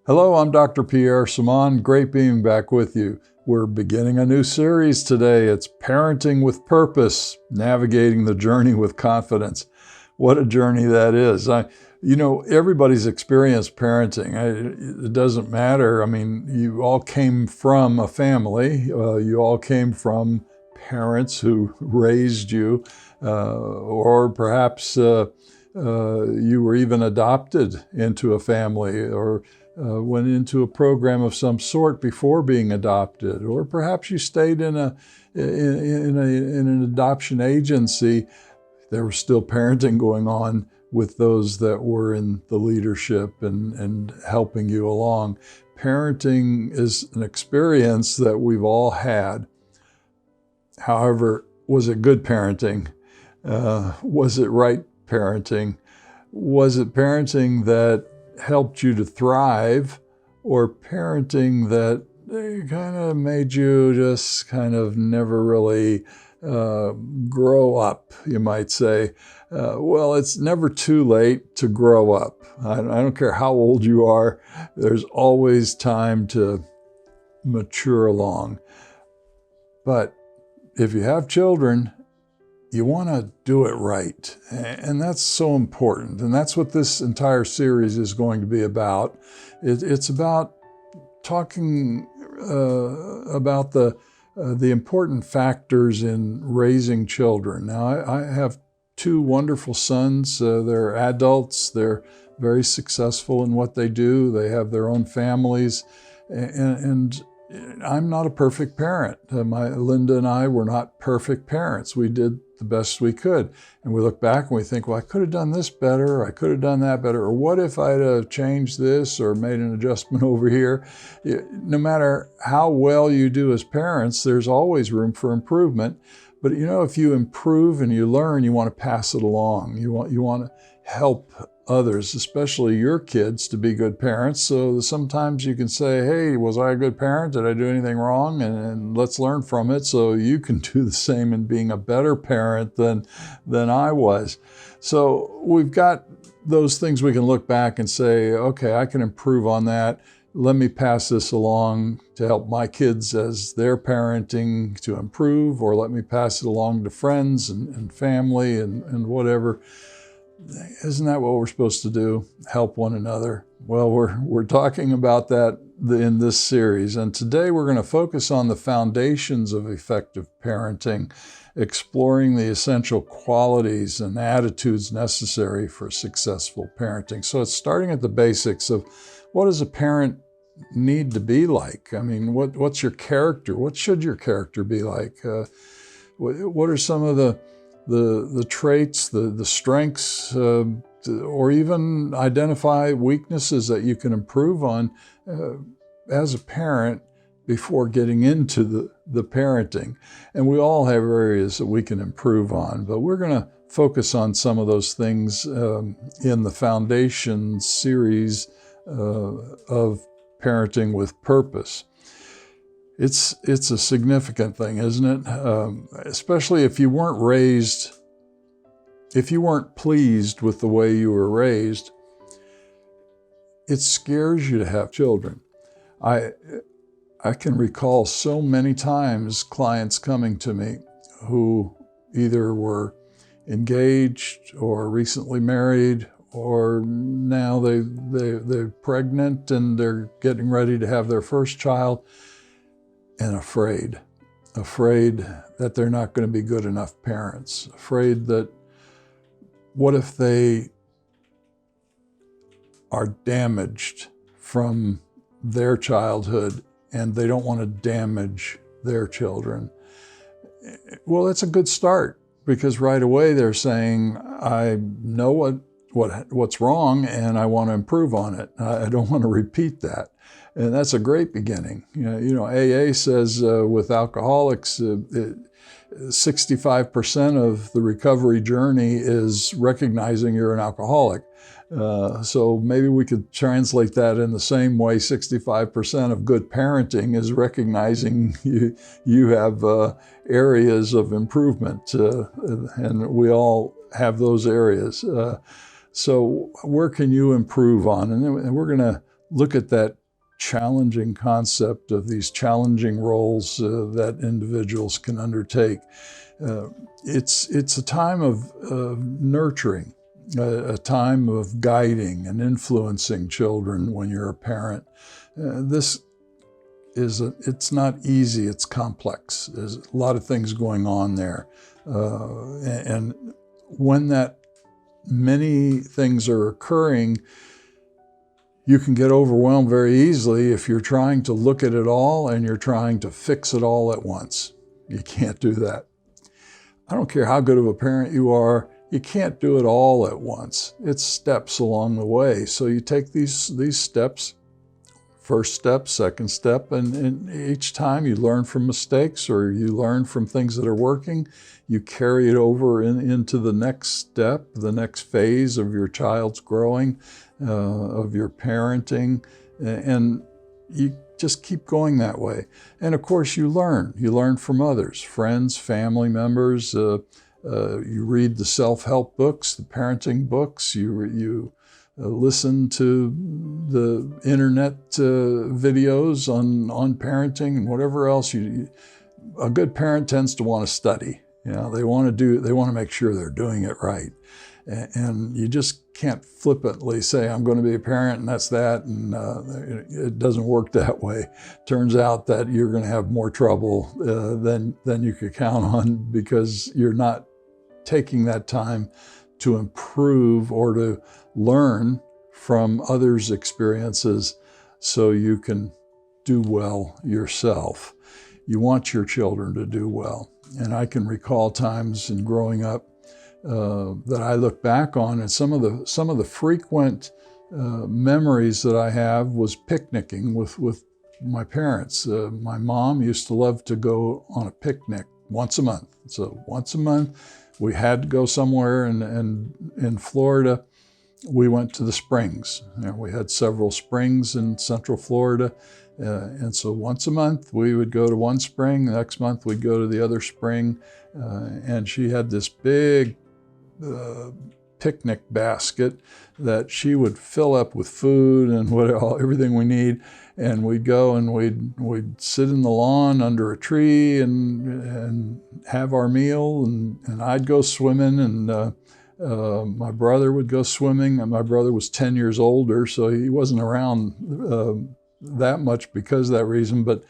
Hello, I'm Dr. Pierre Simon. Great being back with you. We're beginning a new series today. It's Parenting with Purpose, Navigating the Journey with Confidence. What a journey that is. Everybody's experienced parenting. It doesn't matter. I mean, you all came from a family. You all came from parents who raised you, or perhaps you were even adopted into a family, or went into a program of some sort before being adopted, or perhaps you stayed in an adoption agency. There was still parenting going on with those that were in the leadership and helping you along. Parenting is an experience that we've all had. However, was it good parenting? Was it right parenting? Was it parenting that helped you to thrive, or parenting that kind of made you just kind of never really grow up, you might say? Well, it's never too late to grow up. I don't care how old you are, there's always time to mature along. But if you have children, you want to do it right. And that's so important. And that's what this entire series is going to be about. It's about talking about the important factors in raising children. Now, I have two wonderful sons. They're adults. They're very successful in what they do. They have their own families. And I'm not a perfect parent. Linda and I were not perfect parents. We did the best we could. And we look back and we think, well, I could have done this better, or I could have done that better, or what if I'd have changed this or made an adjustment over here? No matter how well you do as parents, there's always room for improvement. But if you improve and you learn, you want to pass it along. You want to help others, especially your kids, to be good parents. So sometimes you can say, hey, was I a good parent? Did I do anything wrong? And let's learn from it so you can do the same in being a better parent than I was. So we've got those things we can look back and say, okay, I can improve on that. Let me pass this along to help my kids as they're parenting to improve, or let me pass it along to friends and family and whatever. Isn't that what we're supposed to do? Help one another? Well, we're talking about that in this series. And today we're going to focus on the foundations of effective parenting, exploring the essential qualities and attitudes necessary for successful parenting. So it's starting at the basics of what does a parent need to be like? I mean, what's your character? What should your character be like? What are some of the traits, the strengths, or even identify weaknesses that you can improve on as a parent before getting into the parenting? And we all have areas that we can improve on, but we're going to focus on some of those things in the Foundation series of Parenting with Purpose. It's a significant thing, isn't it? Especially if you weren't pleased with the way you were raised, it scares you to have children. I can recall so many times clients coming to me who either were engaged or recently married, or now they're pregnant and they're getting ready to have their first child, and afraid that they're not going to be good enough parents, afraid that what if they are damaged from their childhood and they don't want to damage their children. Well, that's a good start, because right away they're saying, I know what's wrong and I want to improve on it. I don't want to repeat that. And that's a great beginning. AA says with alcoholics, 65% of the recovery journey is recognizing you're an alcoholic. So maybe we could translate that in the same way. 65% of good parenting is recognizing you have areas of improvement, and we all have those areas. So where can you improve on? And we're going to look at that challenging concept of these challenging roles that individuals can undertake. It's a time of nurturing, a time of guiding and influencing children when you're a parent. It's not easy, it's complex. There's a lot of things going on there. And when that many things are occurring, you can get overwhelmed very easily if you're trying to look at it all and you're trying to fix it all at once. You can't do that. I don't care how good of a parent you are, you can't do it all at once. It's steps along the way. So you take these steps, first step, second step, and each time you learn from mistakes or you learn from things that are working, you carry it over into the next step, the next phase of your child's growing, of your parenting, and you just keep going that way. And of course you learn from others, friends, family members. You read the self-help books, the parenting books, you listen to the internet videos on parenting and whatever else. A good parent tends to want to study. They want to make sure they're doing it right. And you just can't flippantly say, I'm going to be a parent and that's that. And it doesn't work that way. Turns out that you're going to have more trouble than you could count on because you're not taking that time to improve or to learn from others' experiences so you can do well yourself. You want your children to do well. And I can recall times in growing up that I look back on, and some of the frequent memories that I have was picnicking with my parents. My mom used to love to go on a picnic once a month. So once a month, we had to go somewhere, and in Florida, we went to the springs. We had several springs in Central Florida, and so once a month we would go to one spring. The next month we'd go to the other spring, and she had this big picnic basket that she would fill up with food and everything we need, and we'd go and we'd sit in the lawn under a tree and have our meal, and I'd go swimming, and my brother would go swimming, and my brother was 10 years older, so he wasn't around that much because of that reason, but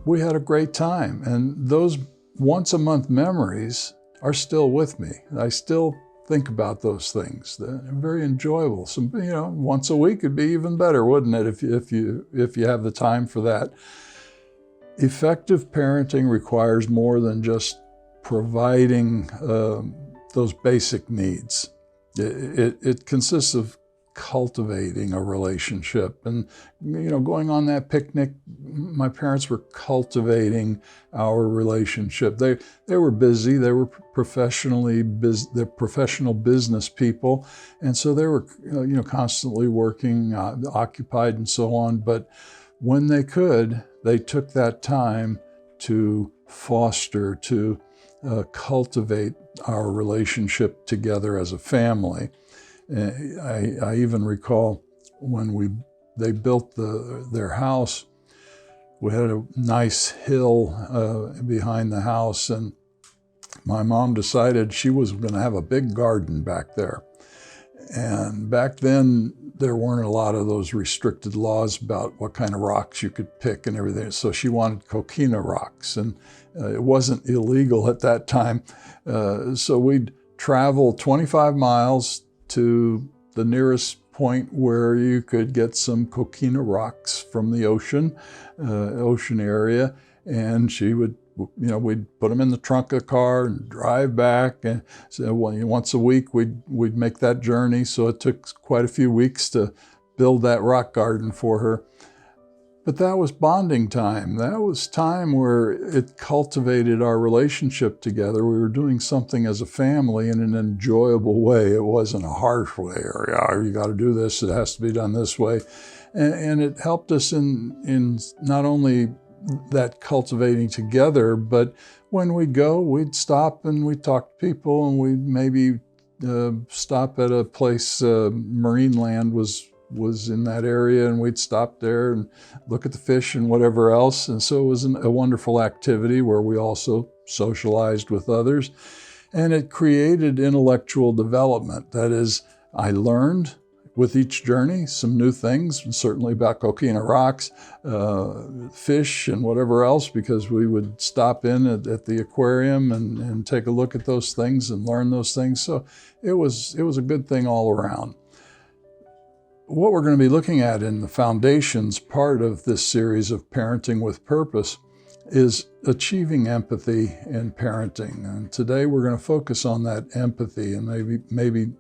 we had a great time. And those once a month memories are still with me. I still think about those things. They're very enjoyable. Once a week would be even better, wouldn't it, if you have the time for that. Effective parenting requires more than just providing those basic needs. It consists of cultivating a relationship. And, going on that picnic, my parents were cultivating our relationship. They were busy. They were they're professional business people. And so they were, constantly working, occupied and so on. But when they could, they took that time to foster, to cultivate our relationship together as a family. I even recall when they built their house, we had a nice hill behind the house, and my mom decided she was going to have a big garden back there. And back then, there weren't a lot of those restricted laws about what kind of rocks you could pick and everything. So she wanted coquina rocks, and it wasn't illegal at that time. So we'd travel 25 miles to the nearest point where you could get some coquina rocks from the ocean area, and she would, we'd put them in the trunk of the car and drive back. And so once a week we'd make that journey. So it took quite a few weeks to build that rock garden for her. But that was bonding time. That was time where it cultivated our relationship together. We were doing something as a family in an enjoyable way. It wasn't a harsh way, or you got to do this, it has to be done this way. And it helped us in not only that cultivating together, but when we'd go, we'd stop and we'd talk to people, and we'd maybe stop at a place. Marineland was was in that area, and we'd stop there and look at the fish and whatever else. And so it was a wonderful activity where we also socialized with others. And it created intellectual development. That is, I learned with each journey some new things, certainly about coquina rocks, fish, and whatever else, because we would stop in at the aquarium and take a look at those things and learn those things. So it was a good thing all around. What we're going to be looking at in the foundations part of this series of Parenting with Purpose is achieving empathy in parenting. And today we're going to focus on that empathy, and maybe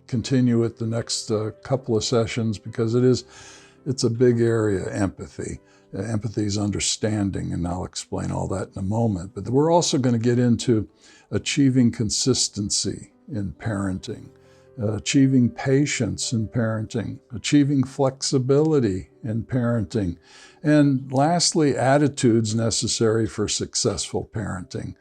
continue it the next couple of sessions, because it's a big area, empathy. Empathy is understanding, and I'll explain all that in a moment. But we're also going to get into achieving consistency in parenting, achieving patience in parenting, achieving flexibility in parenting, and lastly, attitudes necessary for successful parenting.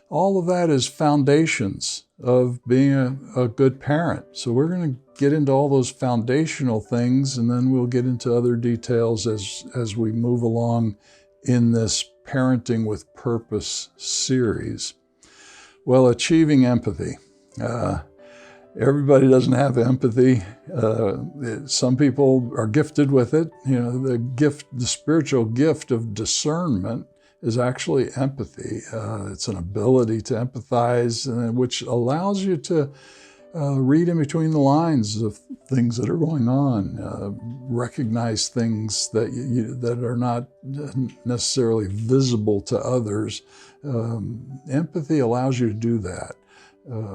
All of that is foundations of being a good parent. So we're going to get into all those foundational things, and then we'll get into other details as we move along in this Parenting with Purpose series. Well, achieving empathy. Everybody doesn't have empathy. Some people are gifted with it. The spiritual gift of discernment is actually empathy. It's an ability to empathize, which allows you to read in between the lines of things that are going on, recognize things that are not necessarily visible to others. Empathy allows you to do that.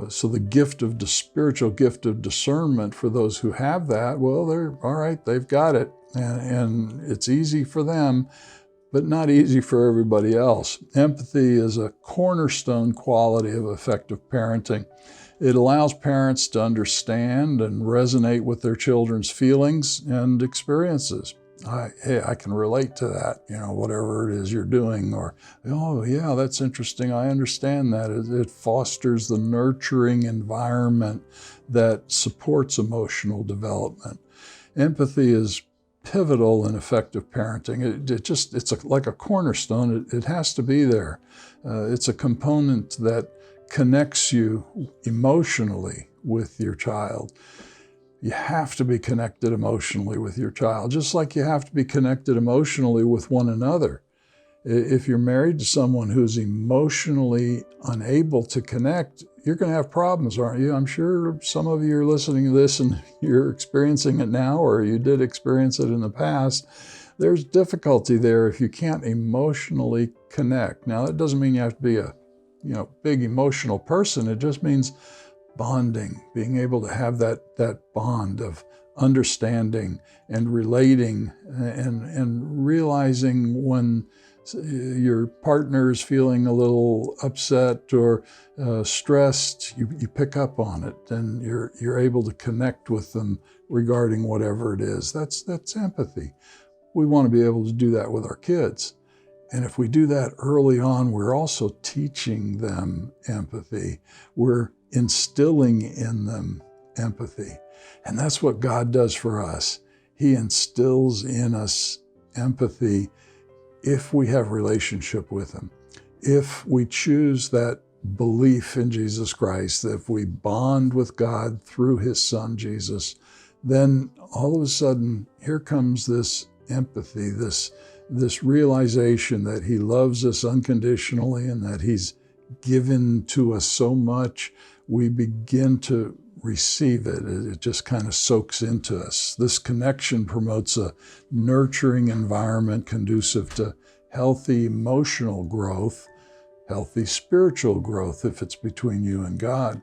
So the spiritual gift of discernment for those who have that, well, they're all right, they've got it, and it's easy for them, but not easy for everybody else. Empathy is a cornerstone quality of effective parenting. It allows parents to understand and resonate with their children's feelings and experiences. I can relate to that, whatever it is you're doing, or, oh yeah, that's interesting, I understand that. It fosters the nurturing environment that supports emotional development. Empathy is pivotal in effective parenting. It's like a cornerstone. It has to be there. It's a component that connects you emotionally with your child. You have to be connected emotionally with your child, just like you have to be connected emotionally with one another. If you're married to someone who's emotionally unable to connect, you're going to have problems, aren't you? I'm sure some of you are listening to this and you're experiencing it now, or you did experience it in the past. There's difficulty there if you can't emotionally connect. Now, that doesn't mean you have to be a big emotional person. It just means bonding, being able to have that bond of understanding and relating and realizing when your partner is feeling a little upset or stressed, you pick up on it, and you're able to connect with them regarding whatever it is. That's empathy. We want to be able to do that with our kids. And if we do that early on, we're also teaching them empathy. We're instilling in them empathy. And that's what God does for us. He instills in us empathy if we have relationship with Him. If we choose that belief in Jesus Christ, if we bond with God through His Son, Jesus, then all of a sudden, here comes this empathy, this realization that He loves us unconditionally and that He's given to us so much. We begin to receive it. It just kind of soaks into us. This connection promotes a nurturing environment conducive to healthy emotional growth, healthy spiritual growth if it's between you and God.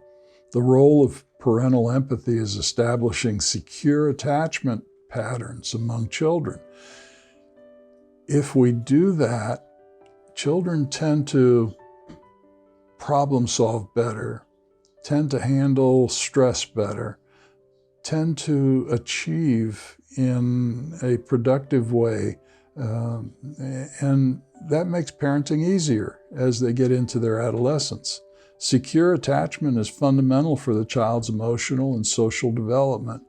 The role of parental empathy is establishing secure attachment patterns among children. If we do that, children tend to problem solve better, tend to handle stress better, tend to achieve in a productive way, and that makes parenting easier as they get into their adolescence. Secure attachment is fundamental for the child's emotional and social development.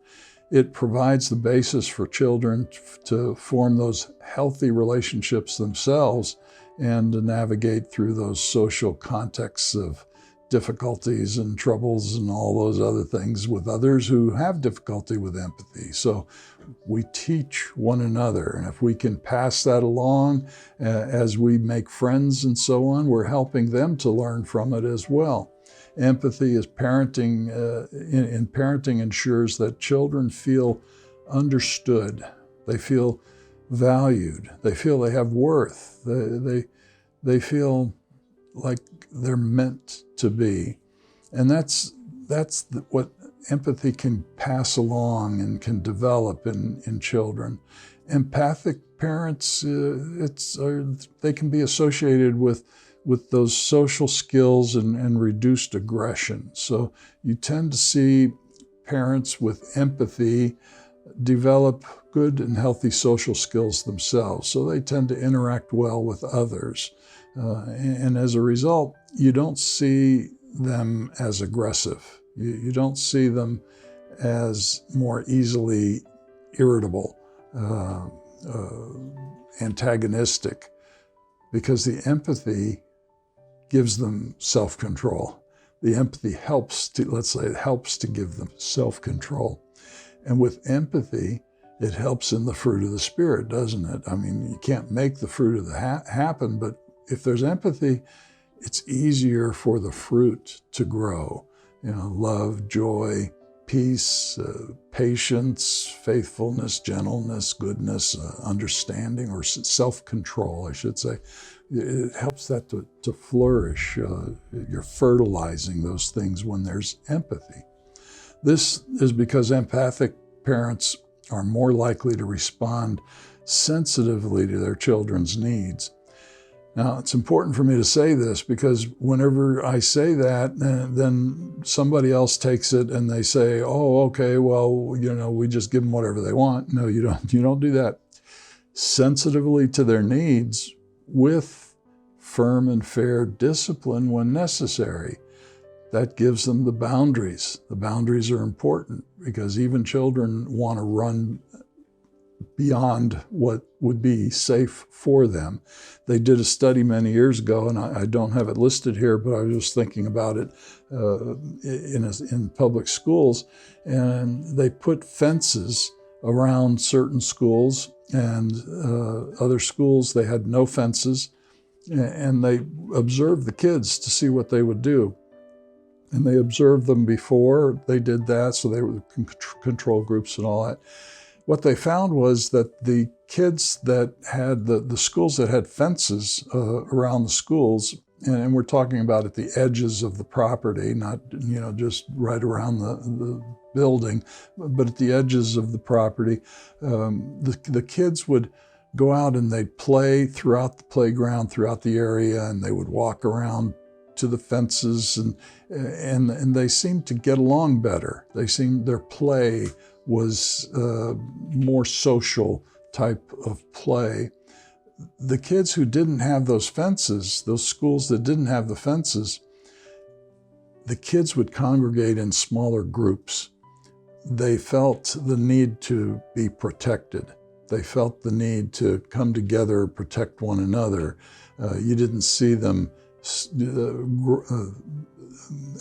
It provides the basis for children to form those healthy relationships themselves and to navigate through those social contexts of difficulties and troubles and all those other things with others who have difficulty with empathy. So we teach one another, and if we can pass that along as we make friends and so on, we're helping them to learn from it as well. Empathy is parenting, in parenting ensures that children feel understood. They feel valued. They feel they have worth. They feel like they're meant to be. And that's what empathy can pass along and can develop in children. Empathic parents, they can be associated with those social skills and reduced aggression. So you tend to see parents with empathy develop good and healthy social skills themselves. So they tend to interact well with others. And as a result, you don't see them as aggressive. You don't see them as more easily irritable, antagonistic, because the empathy gives them self-control. The empathy helps to give them self-control. And with empathy, it helps in the fruit of the Spirit, doesn't it? I mean, you can't make the fruit of the happen, but if there's empathy, it's easier for the fruit to grow. Love, joy, peace, patience, faithfulness, gentleness, goodness, understanding, or self-control, I should say. It helps that to flourish. You're fertilizing those things when there's empathy. This is because empathic parents are more likely to respond sensitively to their children's needs. Now, it's important for me to say this because whenever I say that, then somebody else takes it and they say, oh, okay, well, we just give them whatever they want. No, you don't do that. Sensitively to their needs with firm and fair discipline when necessary. That gives them the boundaries. The boundaries are important because even children want to run beyond what would be safe for them. They did a study many years ago, and I don't have it listed here, but I was just thinking about it in public schools, and they put fences around certain schools, and other schools they had no fences, and they observed the kids to see what they would do. And they observed them before they did that, so they were control groups and all that. What they found was that the kids that had the schools that had fences around the schools, and we're talking about at the edges of the property, not just right around the building, but at the edges of the property, the kids would go out and they'd play throughout the playground, throughout the area, and they would walk around to the fences, and they seemed to get along better. Their play was more social type of play. The kids who didn't have those fences, those schools that didn't have the fences, the kids would congregate in smaller groups. They felt the need to be protected. They felt the need to come together, protect one another. You didn't see them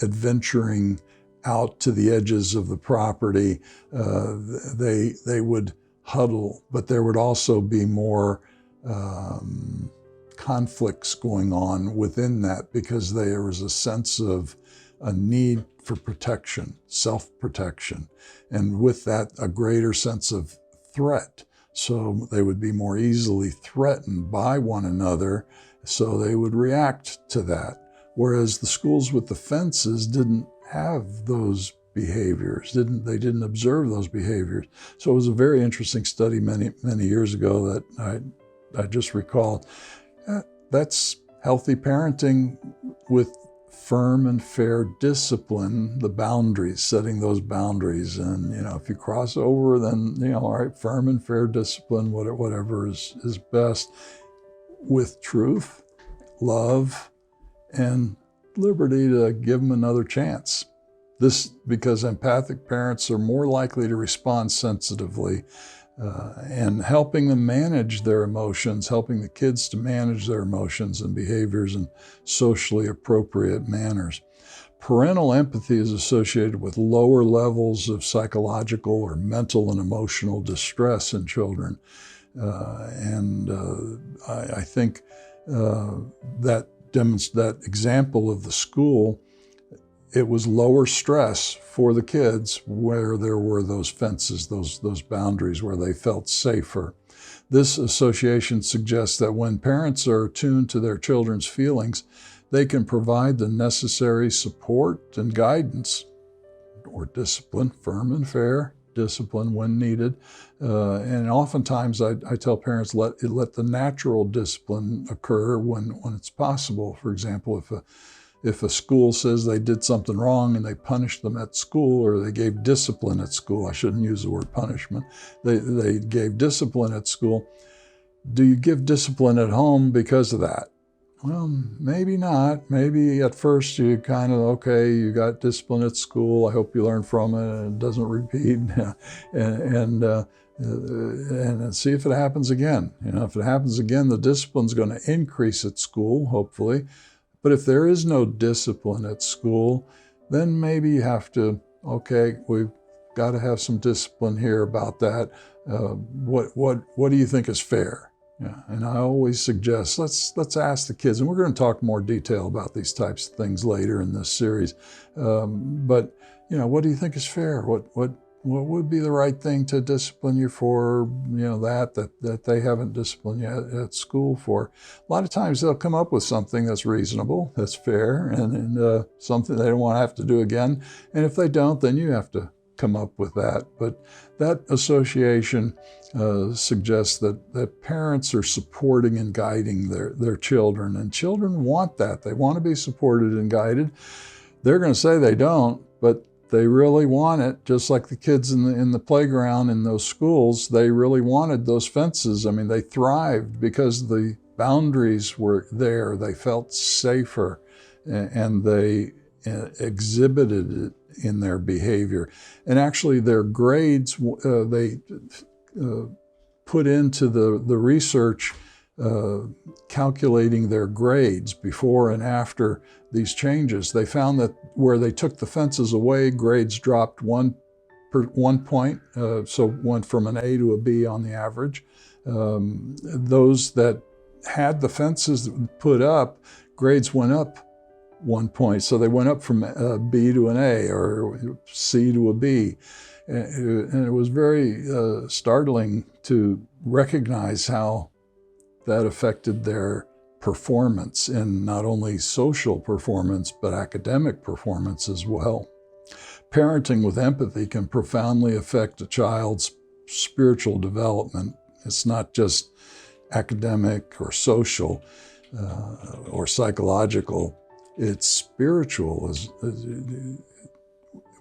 adventuring out to the edges of the property. They would huddle, but there would also be more conflicts going on within that because there was a sense of a need for protection, self-protection, and with that, a greater sense of threat. So they would be more easily threatened by one another, so they would react to that. Whereas the schools with the fences didn't have those behaviors, they didn't observe those behaviors. So it was a very interesting study many years ago that I just recalled. That's healthy parenting with firm and fair discipline, the boundaries, setting those boundaries. And, if you cross over, then, all right, firm and fair discipline, whatever is best, with truth, love, and liberty to give them another chance. This because empathic parents are more likely to respond sensitively, and helping them manage their emotions, helping the kids to manage their emotions and behaviors in socially appropriate manners. Parental empathy is associated with lower levels of psychological or mental and emotional distress in children. I think that example of the school, it was lower stress for the kids where there were those fences, those boundaries where they felt safer. This association suggests that when parents are attuned to their children's feelings, they can provide the necessary support and guidance, or discipline, firm and fair discipline when needed. And oftentimes I tell parents, let the natural discipline occur when it's possible. For example, if a school says they did something wrong and they punished them at school, or they gave discipline at school, I shouldn't use the word punishment, they gave discipline at school, do you give discipline at home because of that? Well, maybe not. Maybe at first you kind of, okay, you got discipline at school, I hope you learn from it and it doesn't repeat, and see if it happens again. If it happens again, the discipline's going to increase at school, hopefully. But if there is no discipline at school, then maybe you have to, okay, we've got to have some discipline here about that. What do you think is fair? Yeah, and I always suggest, let's ask the kids, and we're going to talk more detail about these types of things later in this series. But what do you think is fair? What would be the right thing to discipline you for? That they haven't disciplined you at school for. A lot of times they'll come up with something that's reasonable, that's fair, and something they don't want to have to do again. And if they don't, then you have to come up with that. But that association suggests that parents are supporting and guiding their children, and children want that. They want to be supported and guided. They're going to say they don't, but they really want it, just like the kids in the playground in those schools. They really wanted those fences. I mean, they thrived because the boundaries were there. They felt safer, and they exhibited it in their behavior. And actually their grades, they put into the research calculating their grades before and after these changes. They found that where they took the fences away, grades dropped 1 point, so went from an A to a B on the average. Those that had the fences put up, grades went up 1 point. So they went up from a B to an A, or C to a B. And it was very startling to recognize how that affected their performance, in not only social performance, but academic performance as well. Parenting with empathy can profoundly affect a child's spiritual development. It's not just academic or social or psychological. It's spiritual,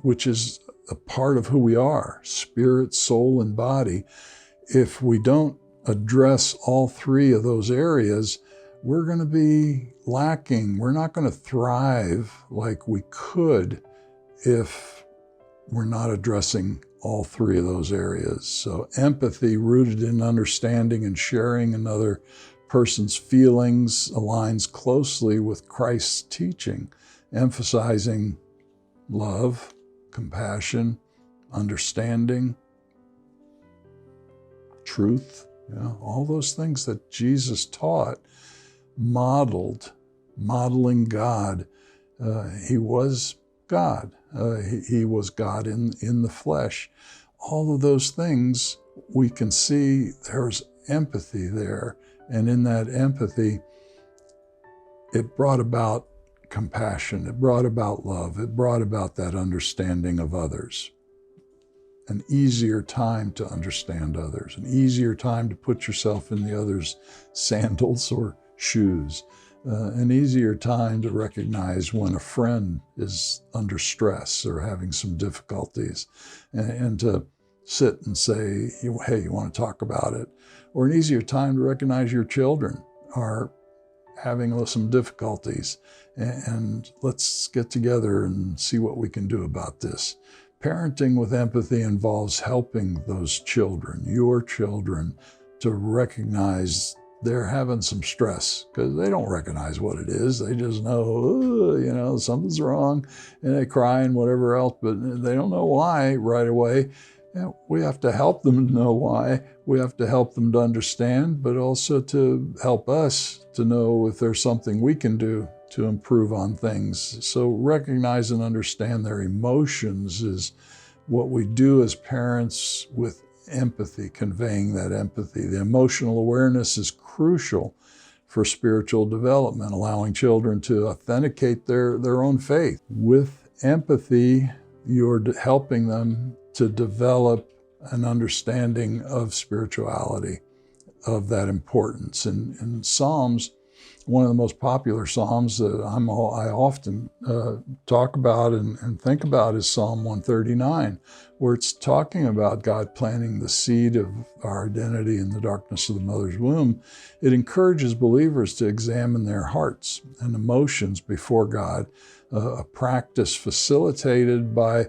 which is a part of who we are, spirit, soul, and body. If we don't address all three of those areas, we're going to be lacking. We're not going to thrive like we could if we're not addressing all three of those areas. So empathy, rooted in understanding and sharing another person's feelings, aligns closely with Christ's teaching, emphasizing love, compassion, understanding, truth, all those things that Jesus taught, modeling God. He was God. He was God in the flesh. All of those things, we can see there's empathy there. And in that empathy, it brought about compassion. It brought about love. It brought about that understanding of others. An easier time to understand others, an easier time to put yourself in the other's sandals or shoes, an easier time to recognize when a friend is under stress or having some difficulties, and to sit and say, hey, you want to talk about it? Or an easier time to recognize your children are having some difficulties, and let's get together and see what we can do about this. Parenting with empathy involves helping those children, your children, to recognize they're having some stress, because they don't recognize what it is. They just know, something's wrong, and they cry and whatever else, but they don't know why right away. We have to help them know why. We have to help them to understand, but also to help us to know if there's something we can do to improve on things. So recognize and understand their emotions is what we do as parents with empathy, conveying that empathy. The emotional awareness is crucial for spiritual development, allowing children to authenticate their own faith. With empathy, you're helping them to develop an understanding of spirituality, of that importance. In Psalms, one of the most popular Psalms that I often talk about and think about is Psalm 139, where it's talking about God planting the seed of our identity in the darkness of the mother's womb. It encourages believers to examine their hearts and emotions before God, a practice facilitated by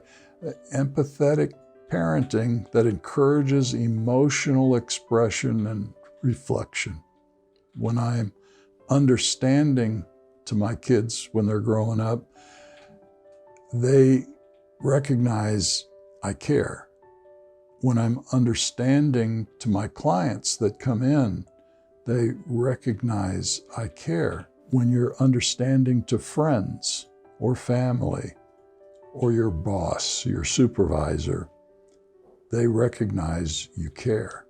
empathetic parenting that encourages emotional expression and reflection. When I'm understanding to my kids when they're growing up, they recognize I care. When I'm understanding to my clients that come in, they recognize I care. When you're understanding to friends or family or your boss, your supervisor, they recognize you care.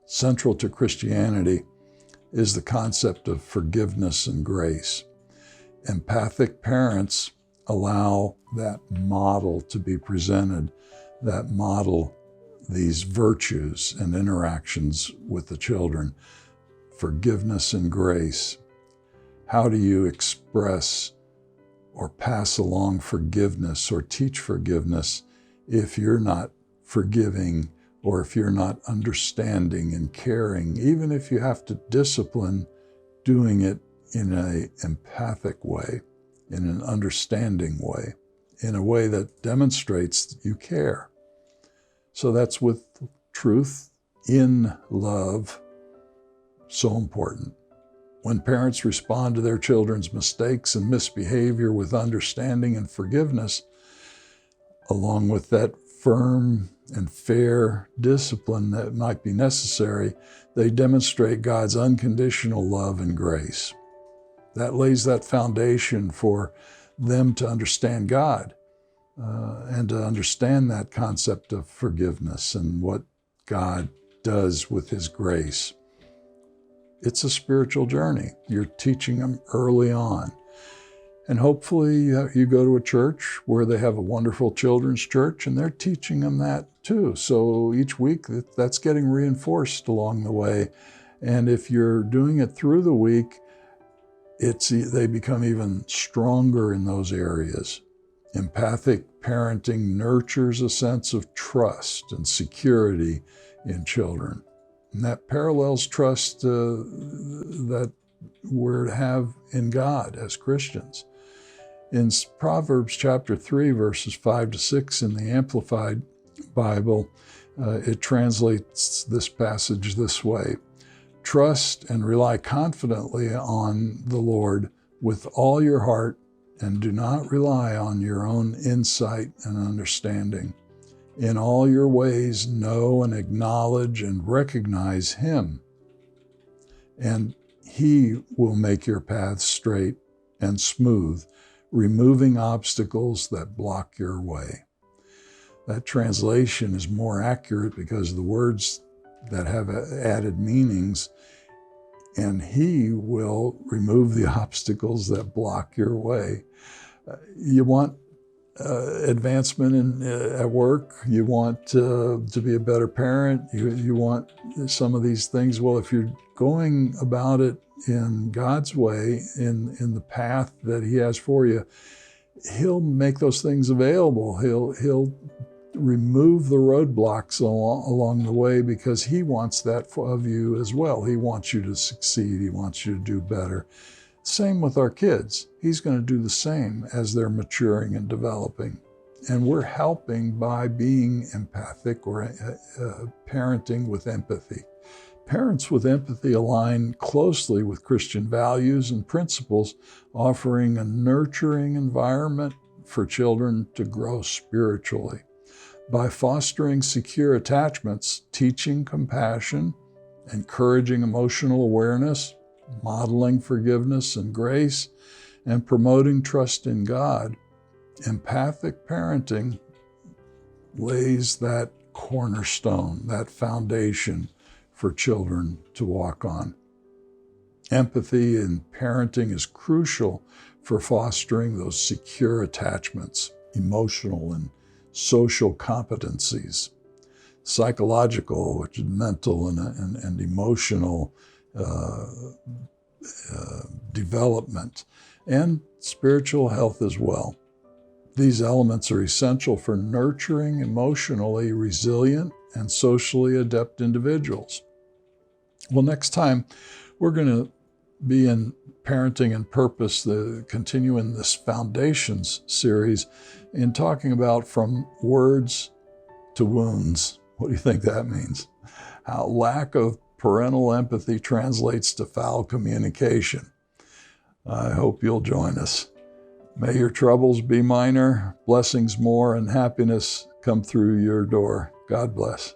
Central to Christianity is the concept of forgiveness and grace. Empathic parents allow that model to be presented, that model these virtues and interactions with the children. Forgiveness and grace. How do you express or pass along forgiveness or teach forgiveness if you're not forgiving, or if you're not understanding and caring, even if you have to discipline, doing it in an empathic way, in an understanding way, in a way that demonstrates that you care. So that's with truth in love, so important. When parents respond to their children's mistakes and misbehavior with understanding and forgiveness, along with that firm and fair discipline that might be necessary, they demonstrate God's unconditional love and grace. That lays that foundation for them to understand God and to understand that concept of forgiveness and what God does with His grace. It's a spiritual journey. You're teaching them early on. And hopefully you go to a church where they have a wonderful children's church and they're teaching them that too. So each week that's getting reinforced along the way. And if you're doing it through the week, they become even stronger in those areas. Empathic parenting nurtures a sense of trust and security in children. And that parallels trust that we're to have in God as Christians. In Proverbs chapter 3, verses 5-6 in the Amplified Bible, it translates this passage this way: trust and rely confidently on the Lord with all your heart, and do not rely on your own insight and understanding. In all your ways, know and acknowledge and recognize Him, and He will make your path straight and smooth, removing obstacles that block your way. That translation is more accurate because the words that have added meanings, and He will remove the obstacles that block your way. You want advancement at work, you want to be a better parent, you want some of these things. Well, if you're going about it in God's way, in the path that He has for you, He'll make those things available. He'll remove the roadblocks along the way, because he wants that of you as well. He wants you to succeed. He wants you to do better. Same with our kids. He's going to do the same as they're maturing and developing. And we're helping by being empathic, or parenting with empathy. Parents with empathy align closely with Christian values and principles, offering a nurturing environment for children to grow spiritually. By fostering secure attachments, teaching compassion, encouraging emotional awareness, modeling forgiveness and grace, and promoting trust in God, empathic parenting lays that cornerstone, that foundation for children to walk on. Empathy in parenting is crucial for fostering those secure attachments, emotional and social competencies, psychological, which is mental and emotional development, and spiritual health as well. These elements are essential for nurturing emotionally resilient and socially adept individuals. Well, next time we're going to be in Parenting and Purpose, continuing this Foundations series, in talking about from words to wounds. What do you think that means? How lack of parental empathy translates to foul communication. I hope you'll join us. May your troubles be minor, blessings more, and happiness come through your door. God bless.